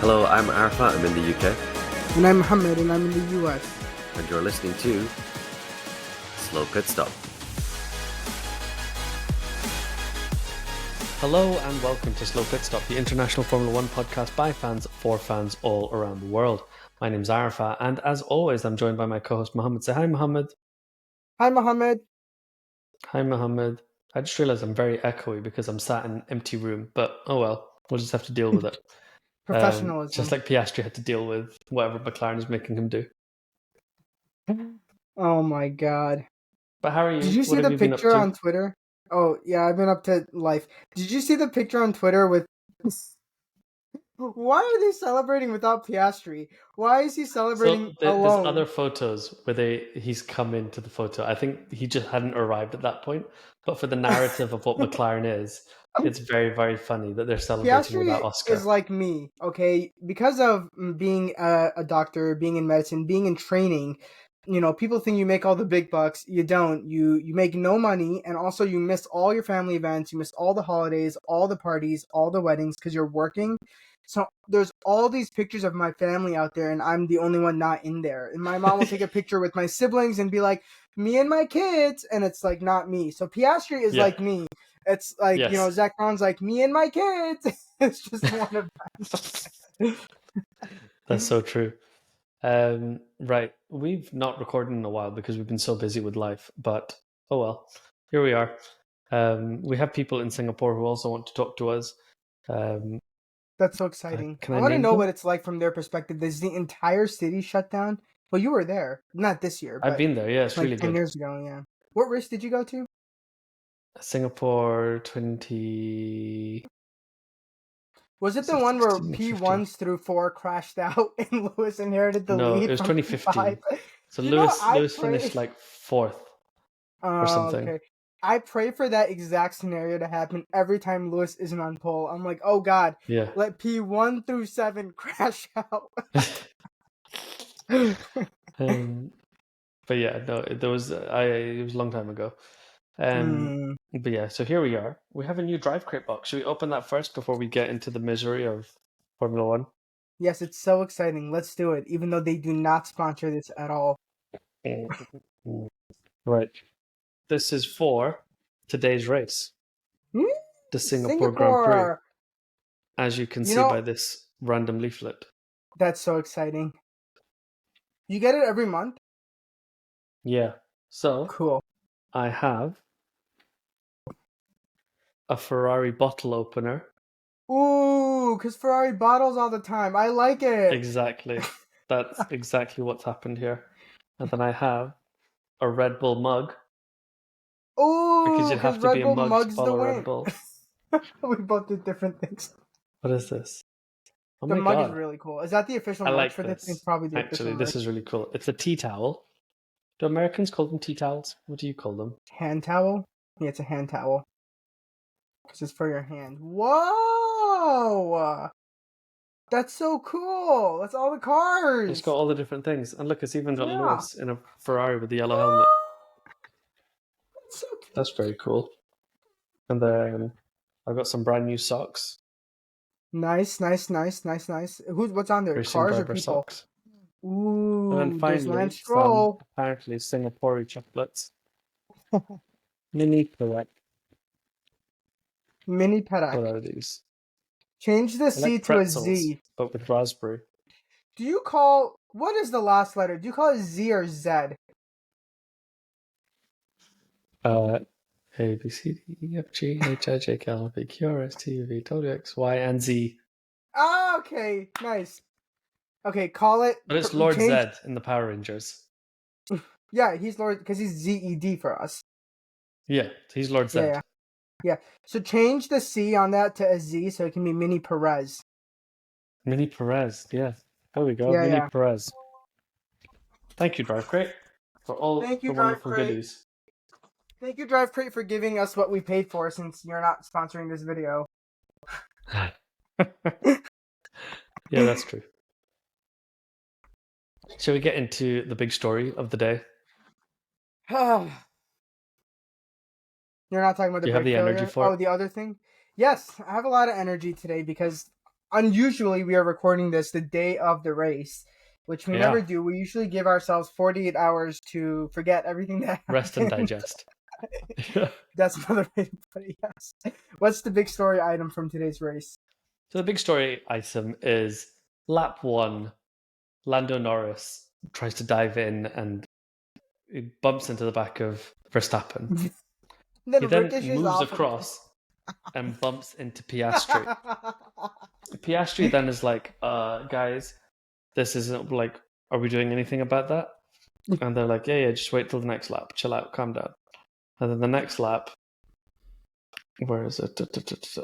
Hello, I'm Arfa, I'm in the UK. And I'm Mohammed, and I'm in the US. And you're listening to Slow Pit Stop. Hello and welcome to Slow Pit Stop, the international Formula One podcast by fans for fans all around the world. My name's Arfa, and as always, I'm joined by my co-host Mohammed. Say hi, Mohammed. Hi, Mohammed. Hi, Mohammed. I just realized I'm very echoey because I'm sat in an empty room, but oh well, we'll just have to deal with it. Professionalism. Just like Piastri had to deal with whatever McLaren is making him do. Oh my god. But how are you? Did you see What have the you been up picture to? on Twitter? Oh, yeah, I've been up to life. Did you see the picture on Twitter with... Why are they celebrating without Piastri? Why is he celebrating There's alone? other photos where he's come into the photo. I think he just hadn't arrived at that point. But for the narrative of what McLaren is, it's very, very funny that they're celebrating without Piastri Oscar. is like me, okay? Because of being a doctor, being in medicine, being in training, you know, people think you make all the big bucks. You don't. You make no money, and also you miss all your family events. You miss all the holidays, all the parties, all the weddings because you're working. So there's all these pictures of my family out there, and I'm the only one not in there. And my mom will take a picture with my siblings and be like, me and my kids, and it's like not me. So Piastri is like me. It's like, Yes. you know, Zach Brown's like, me and my kids. It's just one of them. That's so true. Right. We've not recorded in a while because we've been so busy with life, but oh well, here we are. We have people in Singapore who also want to talk to us. That's so exciting. Can I I want to name know them? what it's like from their perspective. Is the entire city shut down? Well, you were there. Not this year, I've but been there. Yeah, it's like really 10 good. years ago, yeah. What race did you go to? Singapore 20. Was it Was the it one where 16 or 15? P1s through 4 crashed out and Lewis inherited the No, lead it was from 2015. P5? So You know, Lewis finished like fourth or something. Okay. I pray for that exact scenario to happen every time Lewis isn't on pole. I'm like, oh god, Yeah. let P1 through 7 crash out. But yeah, no, it was a long time ago. But yeah, so here we are. We have a new drive crate box. Should we open that first before we get into the misery of Formula One? Yes, it's so exciting. Let's do it, even though they do not sponsor this at all. Right. This is for today's race, the Singapore Grand Prix, as you can see by this random leaflet. That's so exciting. You get it every month? Yeah. So, cool. I have a Ferrari bottle opener. Ooh, because Ferrari bottles all the time. I like it. Exactly. That's exactly what's happened here. And then I have a Red Bull mug. Ooh, because you'd have to Red be a Bull mug to mugs the follow win. Red Bull. We both did different things. What is this? Oh the my mug God. is really cool. Is that the official I merch like for this. this? It's probably the Actually, official this merch. is really cool. It's a tea towel. Do Americans call them tea towels? What do you call them? Hand towel? Yeah, it's a hand towel. Because it's for your hand. Whoa! That's so cool! That's all the cars! It's got all the different things. And look, it's even got Yeah. Lewis in a Ferrari with the yellow helmet. That's so cute. That's very cool. And then I've got some brand new socks. Nice. What's on there? Racing Cars or driver people? socks. Ooh, And then there's finally, Lance some Stroll. apparently Singaporean chocolates. Mini Perec. Mini Pedak. What are these? Change the I C like to a pretzels, Z. but with raspberry. Do you call... What is the last letter? Do you call it Z or Z? A, B, C, D, E, F, G, H, I, J, K, L, M, N, P, Q, R, S, T, U, V, W, X, Y, and Z. Ah, okay. Nice. Okay, call it... But it's Lord Zed in the Power Rangers. Yeah, he's Lord... Because he's Z-E-D for us. Yeah, he's Lord Zed. Yeah. So change the C on that to a Z so it can be Mini Perez. Mini Perez, yeah. There we go, Yeah, Mini yeah. Perez. Thank you, Drive Crate, for all Thank you, the Drive wonderful Crate. goodies. Thank you, Drive Crate, for giving us what we paid for since you're not sponsoring this video. Yeah, that's true. Shall we get into the big story of the day? You're not talking about the Do you have brake the failure? energy for it? Oh, the other thing? Yes, I have a lot of energy today because unusually, we are recording this the day of the race, which we never do. We usually give ourselves 48 hours to forget everything that happened. Rest and digest. That's another way to put it, yes. What's the big story item from today's race? So the big story item is lap 1, Lando Norris tries to dive in and he bumps into the back of Verstappen. He then moves across and bumps into Piastri. Piastri then is like, guys, this isn't like, are we doing anything about that? And they're like, yeah, just wait till the next lap. Chill out, calm down. And then the next lap, where is it?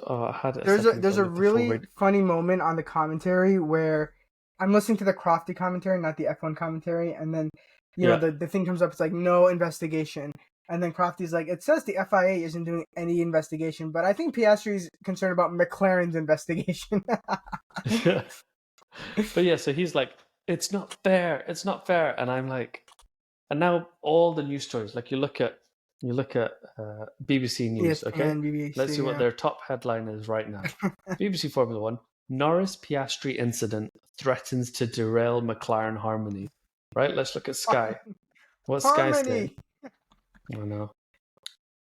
Oh, I had it. There's a really funny moment on the commentary where I'm listening to the Crofty commentary, not the F1 commentary, and then you know the thing comes up. It's like no investigation, and then Crofty's like, it says the FIA isn't doing any investigation, but I think Piastri's concerned about McLaren's investigation. But yeah, so he's like, it's not fair, and I'm like, and now all the news stories, like you look at BBC News, okay? BBC, let's see what their top headline is right now. BBC Formula One: Norris Piastri incident threatens to derail McLaren harmony. Right? Let's look at Sky. What's Sky saying? I know.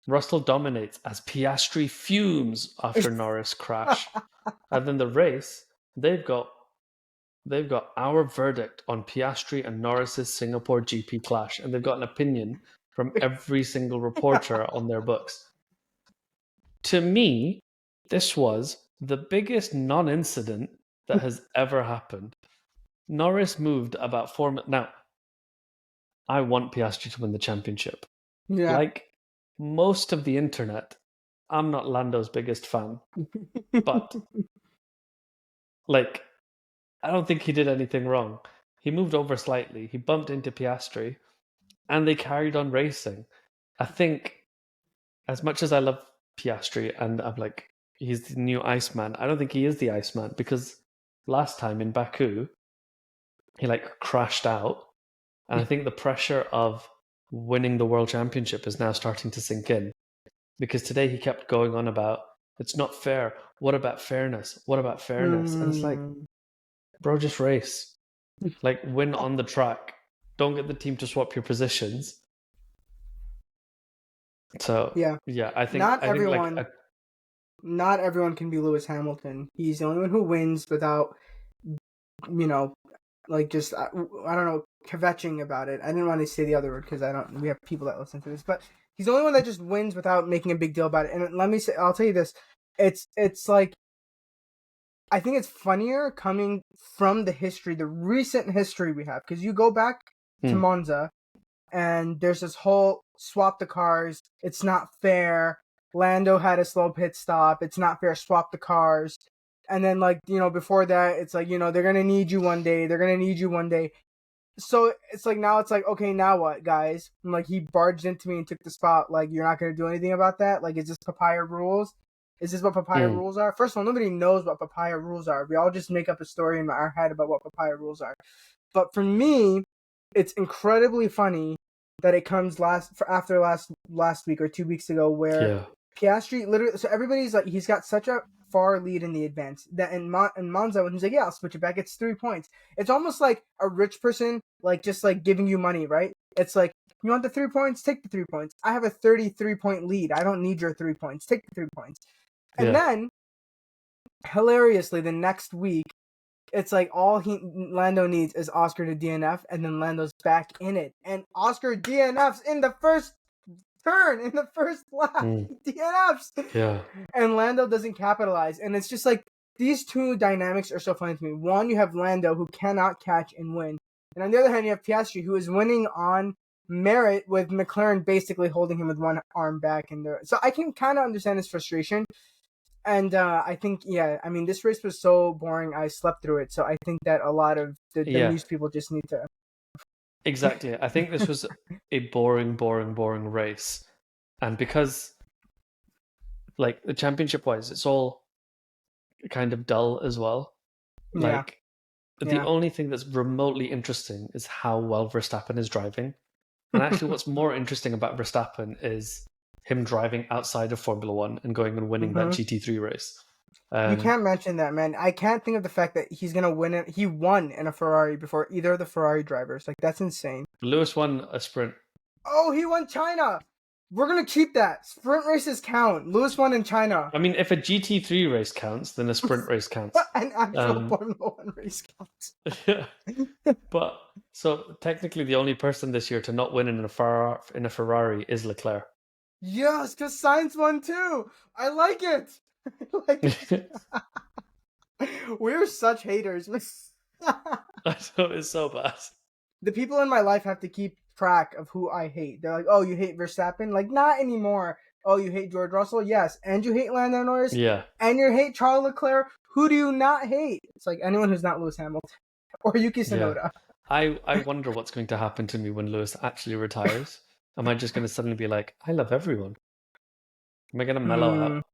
Russell dominates as Piastri fumes after Norris crash. And then the race, they've got our verdict on Piastri and Norris's Singapore GP clash, and they've got an opinion from every single reporter on their books. To me, this was the biggest non-incident that has ever happened. Norris moved about 4 minutes. Now, I want Piastri to win the championship. Yeah. Like most of the internet, I'm not Lando's biggest fan. But, like, I don't think he did anything wrong. He moved over slightly. He bumped into Piastri. And they carried on racing. I think, as much as I love Piastri and I'm like, he's the new Iceman, I don't think he is the Iceman, because last time in Baku, he like crashed out. And I think the pressure of winning the World Championship is now starting to sink in. Because today he kept going on about, it's not fair. What about fairness? What about fairness? And it's like, bro, just race. Like, win on the track. Don't get the team to swap your positions. So yeah, I think not everyone can be Lewis Hamilton. He's the only one who wins without, like just I don't know, kvetching about it. I didn't want to say the other word because we have people that listen to this, but he's the only one that just wins without making a big deal about it. And I'll tell you this, it's like, I think it's funnier coming from the recent history we have, because you go back to Monza, and there's this whole swap the cars, it's not fair, Lando had a slow pit stop, it's not fair, swap the cars. And then, like, before that, it's like, they're going to need you one day, So it's like, now it's like, okay, now what, guys? And like, he barged into me and took the spot, like, you're not going to do anything about that? Like, is this papaya rules? Is this what papaya rules are? First of all, nobody knows what papaya rules are. We all just make up a story in our head about what papaya rules are. But for me, it's incredibly funny that it comes after last week or 2 weeks ago, where Piastri literally, so everybody's like, he's got such a far lead in the advance that in Monza, when he's like, yeah, I'll switch it back, it's 3 points. It's almost like a rich person, like, just like giving you money, right? It's like, you want the 3 points? Take the 3 points. I have a 33-point lead. I don't need your 3 points. Take the 3 points. And then, hilariously, the next week, it's like all Lando needs is Oscar to DNF, and then Lando's back in it. And Oscar DNFs in the first turn, in the first lap. He DNFs. Yeah. And Lando doesn't capitalize. And it's just like, these two dynamics are so funny to me. One, you have Lando, who cannot catch and win. And on the other hand, you have Piastri, who is winning on merit, with McLaren basically holding him with one arm back. So I can kind of understand his frustration. And I think, this race was so boring, I slept through it. So I think that a lot of the news people just need to... Exactly. I think this was a boring race. And because, like, the championship-wise, it's all kind of dull as well. Like, the only thing that's remotely interesting is how well Verstappen is driving. And actually, what's more interesting about Verstappen is him driving outside of Formula One and going and winning that GT3 race. You can't mention that, man. I can't think of the fact that he's gonna win it. He won in a Ferrari before either of the Ferrari drivers. Like, that's insane. Lewis won a sprint. Oh, he won China. We're gonna keep that. Sprint races count. Lewis won in China. I mean, if a GT3 race counts, then a sprint race counts. An actual Formula One race counts. Yeah. But so technically, the only person this year to not win in a Ferrari is Leclerc. Yes, because Sainz won too. I like it. I like it. We're such haters. I know, it's so bad. The people in my life have to keep track of who I hate. They're like, "Oh, you hate Verstappen?" Like, not anymore. "Oh, you hate George Russell?" Yes. "And you hate Lando Norris?" Yeah. "And you hate Charles Leclerc?" Who do you not hate? It's like anyone who's not Lewis Hamilton or Yuki Tsunoda. Yeah. I wonder what's going to happen to me when Lewis actually retires. Am I just going to suddenly be like, I love everyone? Am I going to mellow out?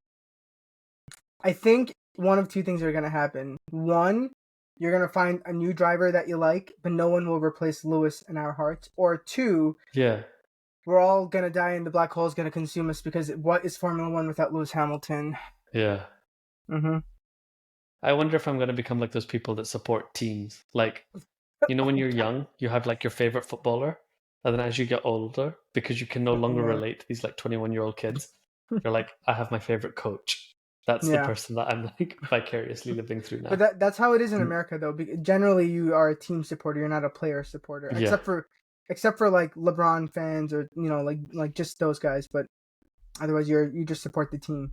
I think one of two things are going to happen. One, you're going to find a new driver that you like, but no one will replace Lewis in our hearts. Or two, we're all going to die and the black hole is going to consume us because what is Formula One without Lewis Hamilton? Yeah. Mm-hmm. I wonder if I'm going to become like those people that support teams. Like, you know, when you're young, you have like your favorite footballer. And then as you get older, because you can no longer relate to these like 21-year-old kids, you're like, I have my favorite coach. That's the person that I'm like vicariously living through now. But that's how it is in America, though. Generally, you are a team supporter. You're not a player supporter, except for like LeBron fans or like just those guys. But otherwise, you just support the team.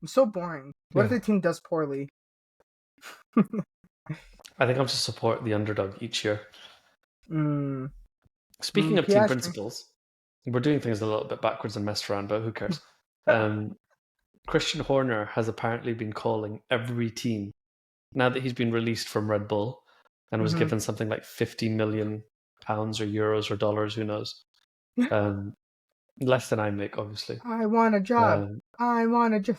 It's so boring. What if the team does poorly? I think I'll just support the underdog each year. Speaking of team principles, we're doing things a little bit backwards and messed around, but who cares? Christian Horner has apparently been calling every team now that he's been released from Red Bull and was given something like £50 million or euros or dollars, who knows? Less than I make, obviously. I want a job. I want a job.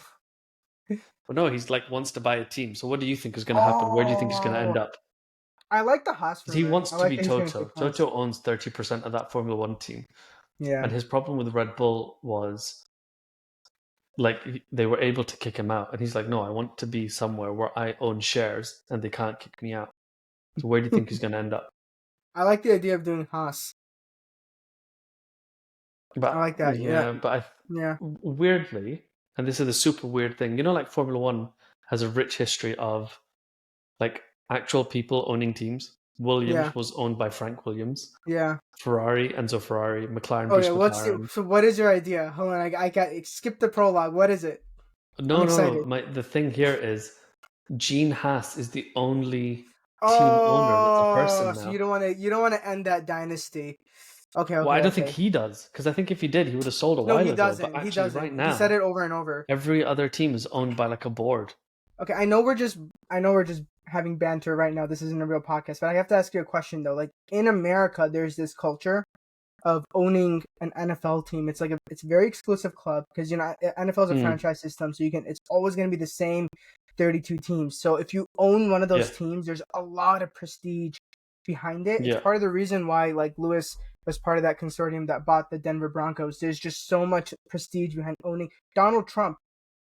But no, he's like wants to buy a team. So what do you think is going to happen? Where do you think he's going to end up? I like the Haas. He wants to be Toto. Toto owns 30% of that Formula One team. Yeah. And his problem with Red Bull was like they were able to kick him out. And he's like, no, I want to be somewhere where I own shares and they can't kick me out. So where do you think he's going to end up? I like the idea of doing Haas. But, I like that. Yeah. But weirdly, and this is a super weird thing, you know, like Formula One has a rich history of like actual people owning teams. Williams was owned by Frank Williams. Yeah. Ferrari, Enzo Ferrari, McLaren, Bruce McLaren. So what is your idea? Hold on, I got skip the prologue. What is it? No. The thing here is Gene Haas is the only team owner that's a person now. So you don't want to end that dynasty. Okay. Well, I don't think he does, because I think if he did, he would have sold a while ago. No, he doesn't. But actually, he doesn't. Right now, he said it over and over. Every other team is owned by like a board. Okay, I know we're just having banter right now. This isn't a real podcast, but I have to ask you a question though. Like in America, there's this culture of owning an NFL team. It's like it's a very exclusive club because NFL is a franchise system, so it's always going to be the same 32 teams. So if you own one of those teams, there's a lot of prestige behind it. It's part of the reason why like Lewis was part of that consortium that bought the Denver Broncos. There's just so much prestige behind owning. Donald Trump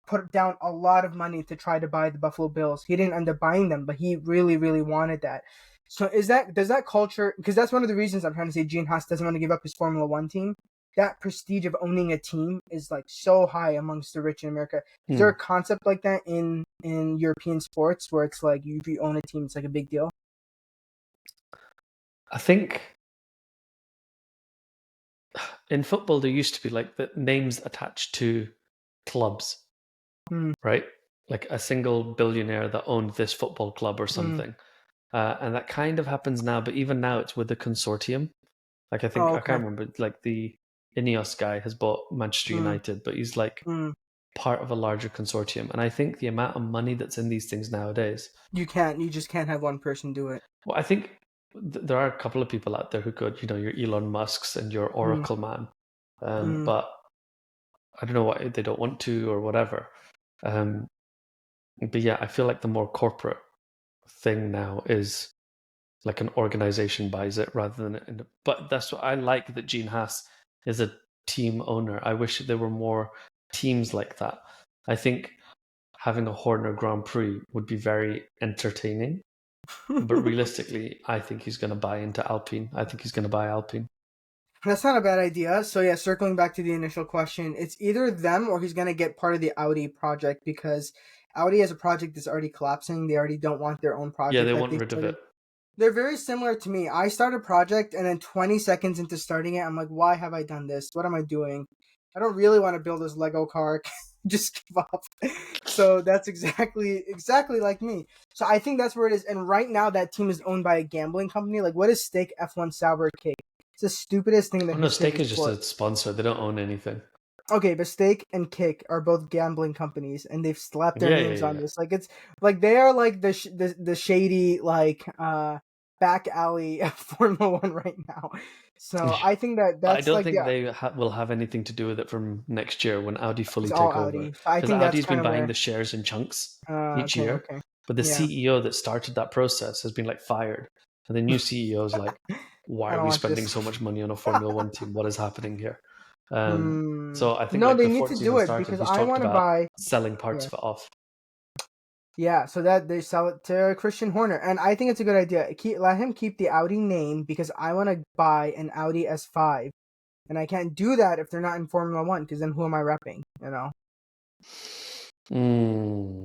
put down a lot of money to try to buy the Buffalo Bills. He didn't end up buying them, but he really, really wanted that. So does that culture, because that's one of the reasons I'm trying to say Gene Haas doesn't want to give up his Formula One team. That prestige of owning a team is like so high amongst the rich in America. Is there a concept like that in European sports where it's like if you own a team, it's like a big deal? I think in football there used to be like the names attached to clubs, right? Like a single billionaire that owned this football club or something. And that kind of happens now, but even now it's with a consortium. Like I think, I can't remember, like the Ineos guy has bought Manchester United, but he's like part of a larger consortium. And I think the amount of money that's in these things nowadays... You just can't have one person do it. Well, I think there are a couple of people out there who could, your Elon Musks and your Oracle man. But I don't know why they don't want to or whatever. But yeah, I feel like the more corporate thing now is like an organization buys it rather than... But that's what I like, that Gene Haas is a team owner. I wish there were more teams like that. I think having a Horner Grand Prix would be very entertaining. But realistically, I think he's going to buy into Alpine. I think he's going to buy Alpine. That's not a bad idea. So yeah, circling back to the initial question, it's either them or he's going to get part of the Audi project, because Audi has a project that's already collapsing. They already don't want their own project. Yeah, they that want rid of started. it. They're very similar to me. I start a project and then 20 seconds into starting it, I'm like, why have I done this? What am I doing? I don't really want to build this Lego car. Just give up. So that's exactly like me. So I think that's where it is. And right now that team is owned by a gambling company. Like, what is Stake F1 Sauber Cake? It's the stupidest thing that Oh no, Stake is just a sponsor. They don't own anything. Okay, but Stake and Kick are both gambling companies, and they've slapped their names on Yeah. this. Like, it's like they are like the shady back alley of Formula One right now. So I think that's I don't like think they will have anything to do with it from next year when Audi fully it's take all over. Audi. So I Because think that's Audi's been kind of buying where the shares in chunks each okay, year. okay. But the Yeah. CEO that started that process has been like fired. And the new CEO is like, why I are don't we want spending this. so much money on a Formula One team? What is happening here? So I think No, like they before need to it's do even it started, because he's I talked want to about buy. selling parts Yeah. of it off. Yeah, so that they sell it to Christian Horner, and I think it's a good idea. Let him keep the Audi name, because I want to buy an Audi S5, and I can't do that if they're not in Formula One, because then who am I repping? You know,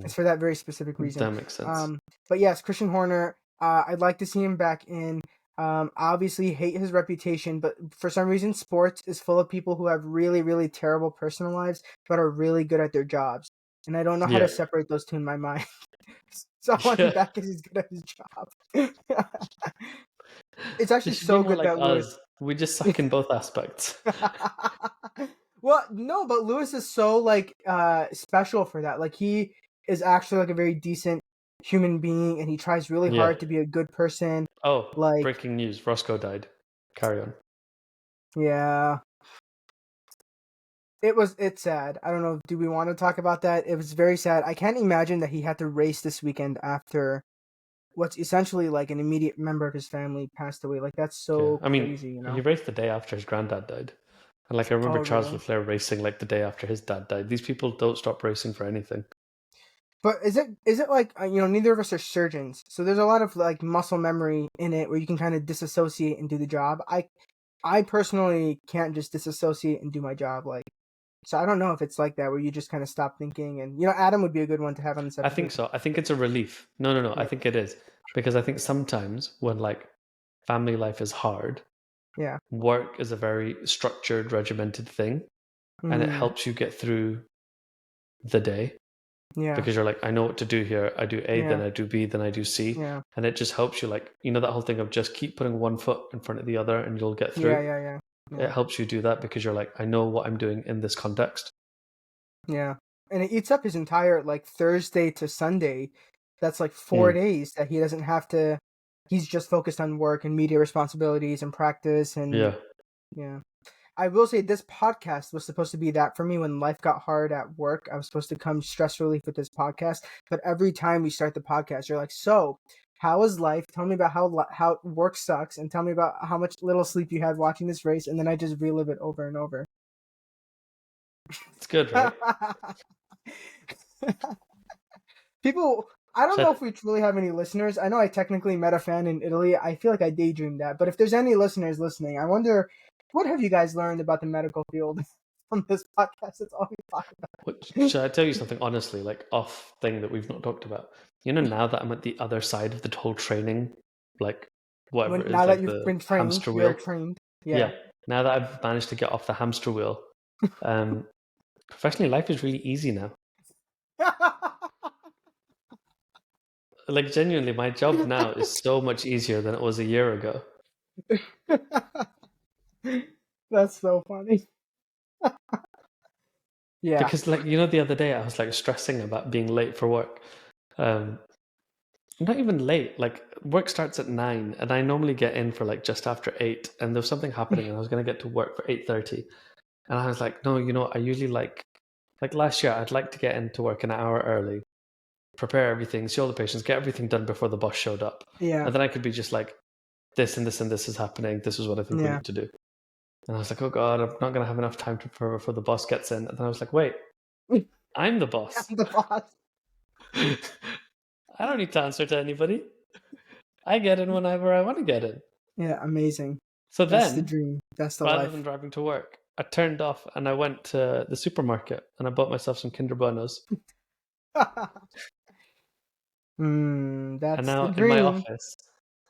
it's for that very specific reason. That makes sense. But yes, Christian Horner, I'd like to see him back in. Obviously hate his reputation, but for some reason, sports is full of people who have really, really terrible personal lives, but are really good at their jobs. And I don't know how to separate those two in my mind. So I want him back because he's good at his job. It's actually so good like that Lewis. us. We just suck in both aspects. Well, no, but Lewis is so like special for that. Like, he is actually like a very decent human being, and he tries really hard to be a good person. Oh, like breaking news. Roscoe died. Carry on. Yeah. It's sad. I don't know. Do we want to talk about that? It was very sad. I can't imagine that he had to race this weekend after what's essentially like an immediate member of his family passed away. Like, that's so crazy, you know? He raced the day after his granddad died. And like I remember Charles Leclerc racing like the day after his dad died. These people don't stop racing for anything. But is it like, neither of us are surgeons, so there's a lot of like muscle memory in it where you can kind of disassociate and do the job. I personally can't just disassociate and do my job. Like, so I don't know if it's like that where you just kind of stop thinking. And Adam would be a good one to have on this episode. I think so. I think it's a relief. No. Yeah. I think it is, because I think sometimes when like family life is hard, work is a very structured, regimented thing, and it helps you get through the day. Yeah. Because you're like, I know what to do here. I do A, then I do B, then I do C. Yeah. And it just helps you, like, that whole thing of just keep putting one foot in front of the other and you'll get through. Yeah. It helps you do that because you're like, I know what I'm doing in this context. Yeah. And it eats up his entire, like, Thursday to Sunday. That's like 4 days that he doesn't have to. He's just focused on work and media responsibilities and practice. And yeah. I will say this podcast was supposed to be that for me when life got hard at work. I was supposed to come stress relief with this podcast. But every time we start the podcast, you're like, so how is life? Tell me about how work sucks, and tell me about how much little sleep you had watching this race. And then I just relive it over and over. It's good, right? People, I don't know if we truly have any listeners. I know I technically met a fan in Italy. I feel like I daydreamed that. But if there's any listeners listening, I wonder, what have you guys learned about the medical field from this podcast? It's all we talk about. Should I tell you something honestly, like off thing that we've not talked about? Now that I'm at the other side of the whole training, like whatever it is, now like that you've been trained, hamster you're wheel. trained. Yeah. Now that I've managed to get off the hamster wheel, professionally, life is really easy now. Like, genuinely, my job now is so much easier than it was a year ago. That's so funny. Yeah. Because, like, the other day I was like stressing about being late for work. Not even late. Like, work starts at 9, and I normally get in for like just after 8. And there was something happening, and I was going to get to work for 8:30. And I was like, no, I usually like last year, I'd like to get into work an hour early, prepare everything, see all the patients, get everything done before the boss showed up. Yeah. And then I could be just like, this and this and this is happening. This is what I think we need to do. And I was like, oh God, I'm not going to have enough time to prepare before the boss gets in. And then I was like, wait, I'm the boss. I'm the boss. I don't need to answer to anybody. I get in whenever I want to get in. Yeah, amazing. So That's the then, dream. That's the rather life. than driving to work, I turned off and I went to the supermarket and I bought myself some Kinder Buenos. And That's now the in my dream. office,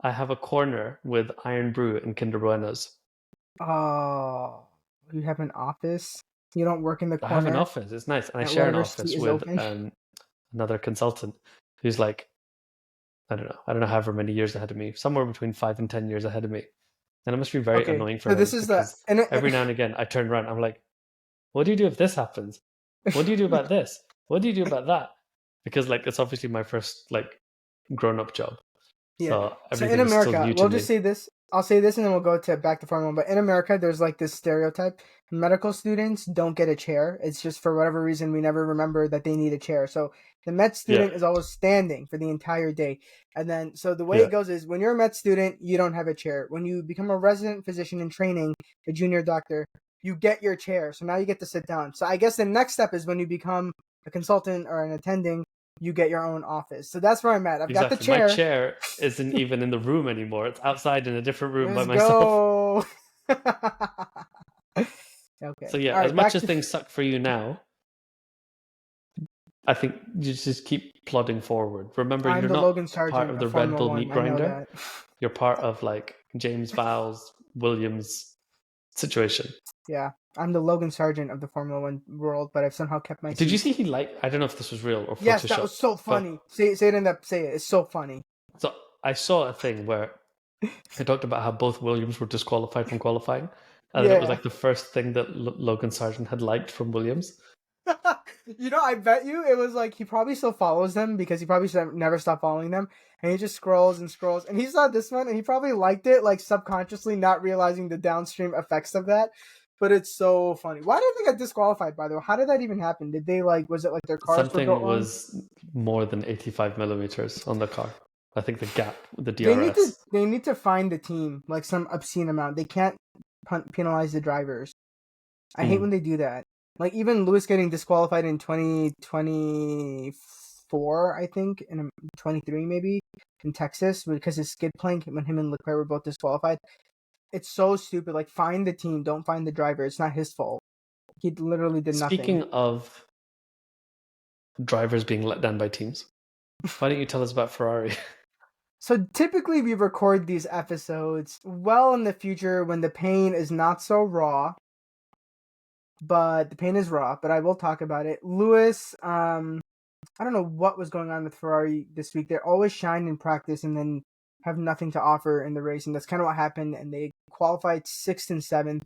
I have a corner with Iron Brew and Kinder Buenos. Oh, you have an office? You don't work in the I have an corner office. It's nice. And I at share an whatever office seat is with open? another consultant who's like, I don't know, however many years ahead of me, somewhere between 5 and 10 years ahead of me. And it must be very Okay, annoying for so him this is the because every now and again I turn around, I'm like, what do you do if this happens? What do you do about this? What do you do about that? Because like it's obviously my first like grown-up job. Yeah. So So in everything is still America, new to we'll me. just say this. I'll say this and then we'll go to back to Formula 1. But in America, there's like this stereotype. Medical students don't get a chair. It's just for whatever reason, we never remember that they need a chair. So the med student is always standing for the entire day. And then, so the way it goes is when you're a med student, you don't have a chair. When you become a resident physician in training, a junior doctor, you get your chair. So now you get to sit down. So I guess the next step is when you become a consultant or an attending, you get your own office. So that's where I'm at. I've got the chair. My chair isn't even in the room anymore. It's outside in a different room by Let's myself. go. Okay. So yeah, All right, as much as things suck for you now, I think you just keep plodding forward. Remember, I'm you're the not Logan part Sargent of the of Red Formula Bull 1. meat I know grinder. that. You're part of like James Vowles, Williams situation. Yeah, I'm the Logan Sargent of the Formula 1 world, but I've somehow kept my seat. Did you see I don't know if this was real or Photoshop. Yes, that was so funny. Say it in that. Say it. It's so funny. So I saw a thing where I talked about how both Williams were disqualified from qualifying, and then it was like the first thing that Logan Sargent had liked from Williams. You know, I bet you it was like he probably still follows them because he probably never stopped following them, and he just scrolls and scrolls, and he saw this one, and he probably liked it, like subconsciously, not realizing the downstream effects of that. But it's so funny. Why did they get disqualified? By the way, how did that even happen? Did they was it like their cars Something were built wrong? was more than 85 millimeters on the car. I think the gap, the DRS. They need to fine the team like some obscene amount. They can't penalize the drivers. I hate when they do that. Like even Lewis getting disqualified in 2024, I think, in 23 maybe in Texas because his skid plank when him and Leclerc were both disqualified. It's so stupid. Like fine the team, don't fine the driver. It's not his fault. He literally did nothing. Speaking of drivers being let down by teams, why don't you tell us about Ferrari? So typically we record these episodes well in the future when the pain is not so raw. But the pain is raw, but I will talk about it. Lewis, I don't know what was going on with Ferrari this week. They always shine in practice and then have nothing to offer in the race, and that's kind of what happened. And they qualified 6th and 7th,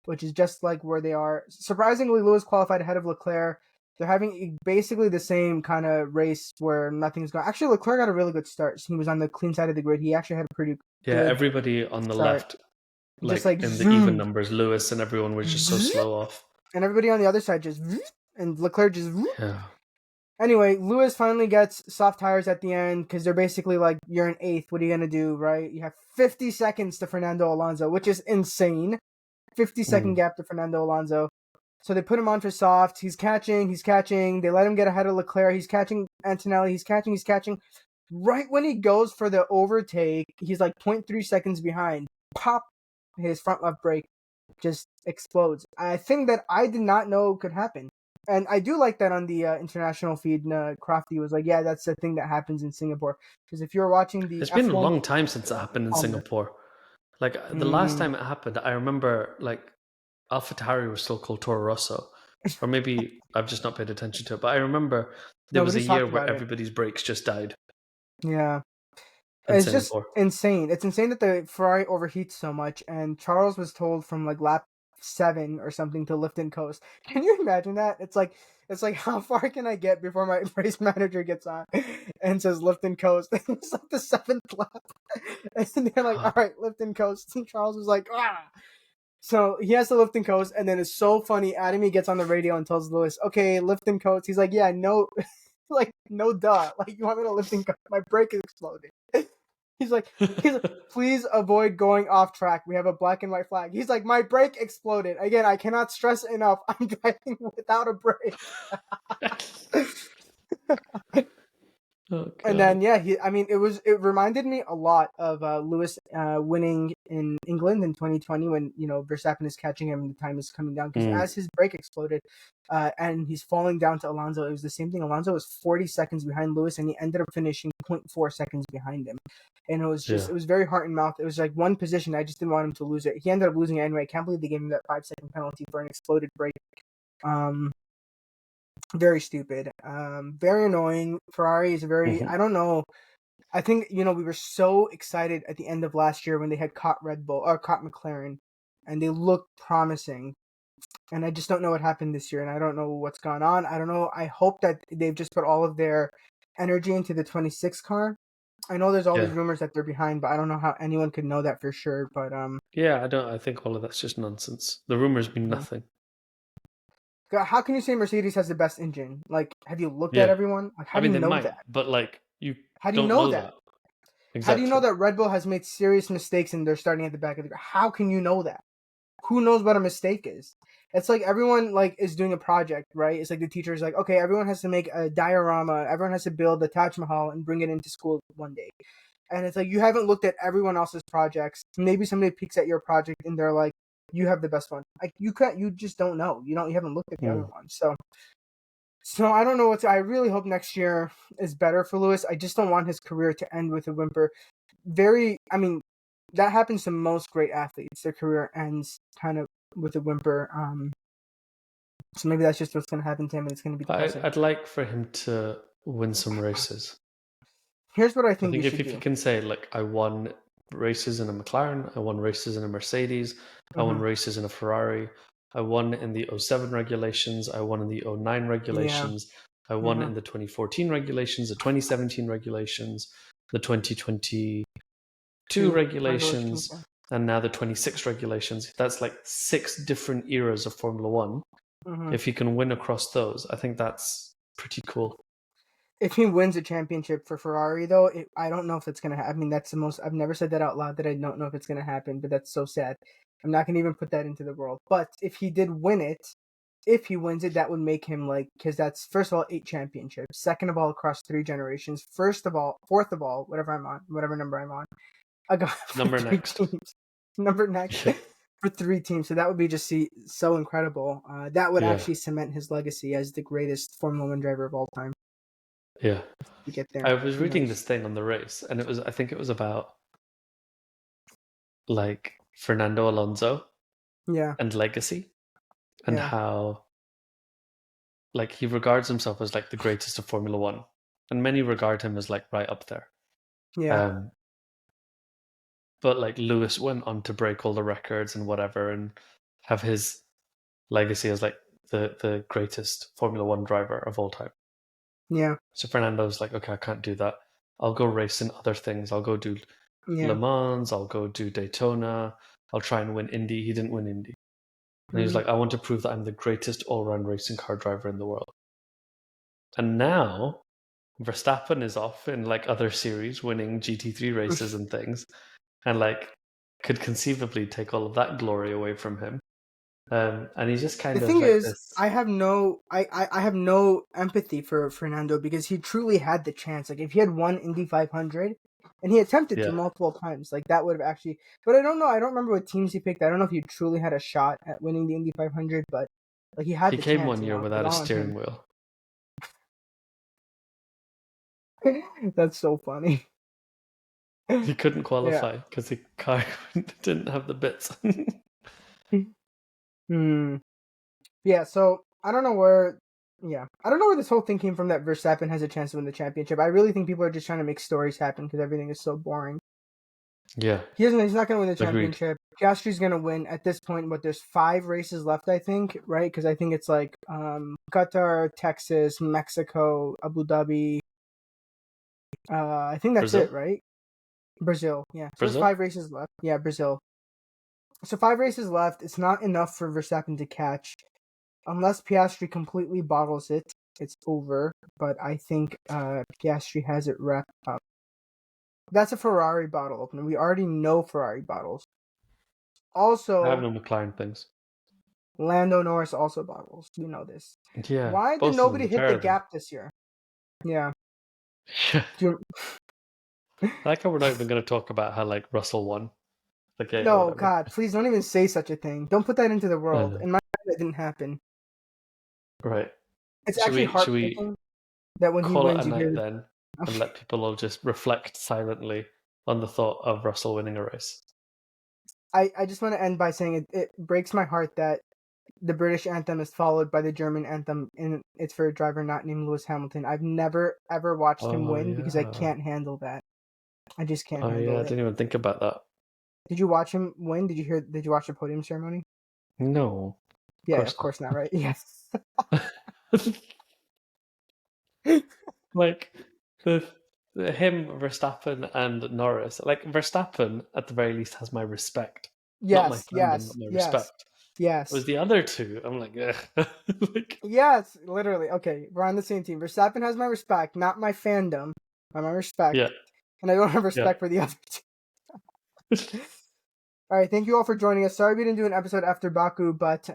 which is just like where they are. Surprisingly, Lewis qualified ahead of Leclerc. They're having basically the same kind of race where nothing's going. Actually, Leclerc got a really good start. He was on the clean side of the grid. He actually had a pretty good Everybody on the start. Left, just like in the even numbers, Lewis and everyone was just so slow off. And everybody on the other side just and Leclerc just yeah. Anyway, Lewis finally gets soft tires at the end because they're basically like, you're in 8th. What are you going to do, right? You have 50 seconds to Fernando Alonso, which is insane. 50-second gap to Fernando Alonso. So they put him on for soft. He's catching. They let him get ahead of Leclerc. He's catching Antonelli. He's catching. Right when he goes for the overtake, he's like 0.3 seconds behind. Pop! His front left brake just explodes. I think that I did not know could happen. And I do like that on the international feed. Crafty was like, yeah, that's the thing that happens in Singapore. Because if you're watching the It's been a long time since it happened in Singapore. Like the last time it happened, I remember like AlphaTauri was still called Toro Rosso. Or maybe I've just not paid attention to it. But I remember there was a year where everybody's brakes just died. Yeah. It's just insane. It's insane that the Ferrari overheats so much. And Charles was told from like lap 7 or something to lift and coast. Can you imagine that? It's like how far can I get before my race manager gets on and says lift and coast? It's like the 7th lap. And they're like, all right, lift and coast. And Charles was like, ah. So he has to lift and coast, and then it's so funny. Adamy gets on the radio and tells Lewis, okay, lift and coast. He's like, yeah, no, like, no duh. Like, you want me to lift and coast? My brake is exploding. He's like, please avoid going off track. We have a black and white flag. He's like, my brake exploded. Again, I cannot stress enough. I'm driving without a brake. And then it reminded me a lot of Lewis winning in England in 2020 when Verstappen is catching him and the time is coming down because as his brake exploded and he's falling down to Alonso, it was the same thing. Alonso was 40 seconds behind Lewis and he ended up finishing 0.4 seconds behind him, and it was just it was very heart and mouth. It was like one position. I just didn't want him to lose it. He ended up losing it anyway. I can't believe they gave him that 5-second penalty for an exploded brake. Very stupid. Very annoying. Ferrari is I don't know. I think, we were so excited at the end of last year when they had caught Red Bull or caught McLaren and they looked promising. And I just don't know what happened this year and I don't know what's gone on. I don't know. I hope that they've just put all of their energy into the 26 car. I know there's all these rumors that they're behind, but I don't know how anyone could know that for sure. But I think all of that's just nonsense. The rumors mean nothing. How can you say Mercedes has the best engine? Like, have you looked at everyone? Like, how do you know that? But like, how do you know that? Exactly. How do you know that Red Bull has made serious mistakes and they're starting at the back of the car? How can you know that? Who knows what a mistake is? It's like everyone is doing a project, right? It's like the teacher is like, okay, everyone has to make a diorama. Everyone has to build the Taj Mahal and bring it into school one day. And it's like you haven't looked at everyone else's projects. Maybe somebody peeks at your project and they're like, you have the best one. Like you just don't know. You haven't looked at the other one. So I don't know I really hope next year is better for Lewis. I just don't want his career to end with a whimper. That happens to most great athletes. Their career ends kind of with a whimper. So maybe that's just what's going to happen to him, and it's going to be depressing. I'd like for him to win some races. Here's what I think if you can say, like, I won races in a McLaren, I won races in a Mercedes, I won races in a Ferrari, I won in the 07 regulations, I won in the 09 regulations, I won in the 2014 regulations, the 2017 regulations, the 2022 regulations, and now the 26 regulations. That's like 6 different eras of Formula One. If he can win across those, I think that's pretty cool. If he wins a championship for Ferrari, though, I don't know if it's going to happen. I mean, that's the most... I've never said that out loud, that I don't know if it's going to happen, but that's so sad. I'm not going to even put that into the world. But if he did win it, if he wins it, that would make him, like... Because that's, first of all, 8 championships. Second of all, across 3 generations. Fourth of all, whatever number I'm on. I got number next. Number next. For 3 teams. So that would be just so incredible. That would actually cement his legacy as the greatest Formula 1 driver of all time. Yeah. To get there. I was reading this thing on the race, and I think it was about like Fernando Alonso and legacy, and how like he regards himself as like the greatest of Formula One, and many regard him as like right up there. But like Lewis went on to break all the records and whatever, and have his legacy as like the greatest Formula One driver of all time. Yeah. So Fernando's like, okay, I can't do that. I'll go race in other things. I'll go do Le Mans. I'll go do Daytona. I'll try and win Indy. He didn't win Indy. And he was like, I want to prove that I'm the greatest all-round racing car driver in the world. And now Verstappen is off in like other series, winning GT3 races and things, and like could conceivably take all of that glory away from him. And he's just kind of. The thing like is, this. I have no empathy for Fernando because he truly had the chance. Like if he had won Indy 500, and he attempted to multiple times, like that would have actually. But I don't know. I don't remember what teams he picked. I don't know if he truly had a shot at winning the Indy 500, but like he had. He the came chance, one year without a steering wheel. That's so funny. He couldn't qualify because the car didn't have the bits. Yeah, so I don't know where this whole thing came from, that Verstappen has a chance to win the championship. I really think people are just trying to make stories happen because everything is so boring. Yeah. He's not going to win the championship. Piastri's going to win at this point, but there's 5 races left, I think, right? Because I think it's like Qatar, Texas, Mexico, Abu Dhabi. I think that's it, right? Brazil, yeah. So there's 5 races left. Yeah, Brazil. So 5 races left. It's not enough for Verstappen to catch. Unless Piastri completely bottles it, it's over. But I think Piastri has it wrapped up. That's a Ferrari bottle opener. We already know Ferrari bottles. Also, I have no McLaren things. Lando, Norris also bottles. We know this. Yeah. Why did nobody hit the gap this year? Yeah. Yeah. Do you, I like how we're not even going to talk about how like Russell won the game or no, whatever. God, please don't even say such a thing. Don't put that into the world. know. In my mind, that didn't happen. Right. It's Should actually we heartbreaking that when he call it a wins, you night hear. then and let people all just reflect silently on the thought of Russell winning a race? I just want to end by saying it breaks my heart that the British anthem is followed by the German anthem, and it's for a driver not named Lewis Hamilton. I've never ever watched him Oh win because I yeah. can't handle that. I just can't Oh yeah, handle I it. didn't even think about that. Did you watch him win? Did you watch the podium ceremony? No. Yeah, of course not, right? Yes. Like the him, Verstappen and Norris. Like Verstappen at the very least has my respect. Not my Yes, fandom, but yes, my yes, respect. yes. Was the other two, I'm like, ugh. Like, Yes, literally. Okay, we're on the same team. Verstappen has my respect, not my fandom, but my respect. yeah. And I don't have Yeah. respect for the other two. All right, thank you all for joining us. Sorry we didn't do an episode after Baku, but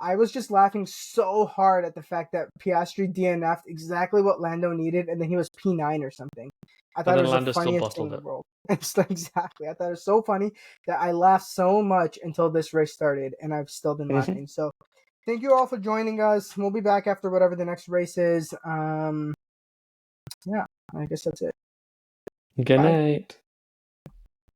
I was just laughing so hard at the fact that Piastri DNF'd exactly what Lando needed, and then he was P9 or something. I thought And it then was the Lando still funniest thing in bottled the it. world. Exactly. I thought it was so funny that I laughed so much until this race started, and I've still been laughing. So thank you all for joining us. We'll be back after whatever the next race is. Yeah, I guess that's it. Good Bye. night.